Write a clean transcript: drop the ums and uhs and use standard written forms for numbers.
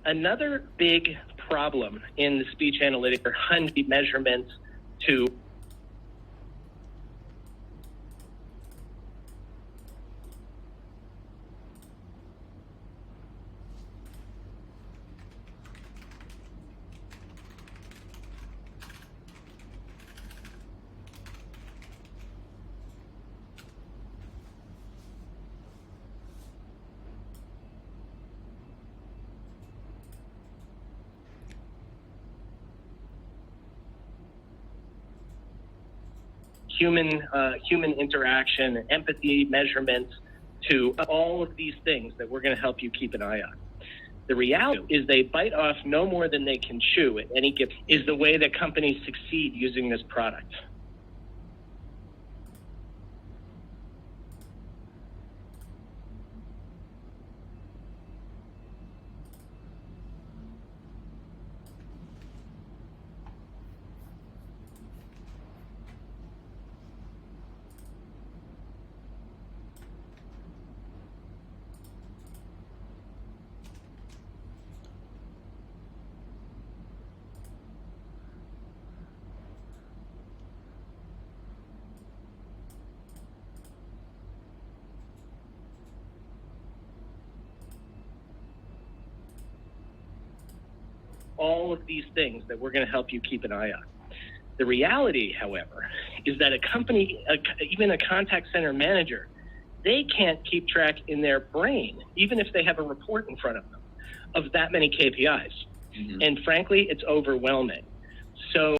Another big problem in the speech analytics are hundred measurements to human interaction, empathy measurements, to all of these things that we're going to help you keep an eye on. The reality is they bite off no more than they can chew at any given is the way that companies succeed using this product. All of these things that we're going to help you keep an eye on. The reality, however, is that a company, even a contact center manager, they can't keep track in their brain, even if they have a report in front of them, of that many KPIs. And frankly, it's overwhelming. So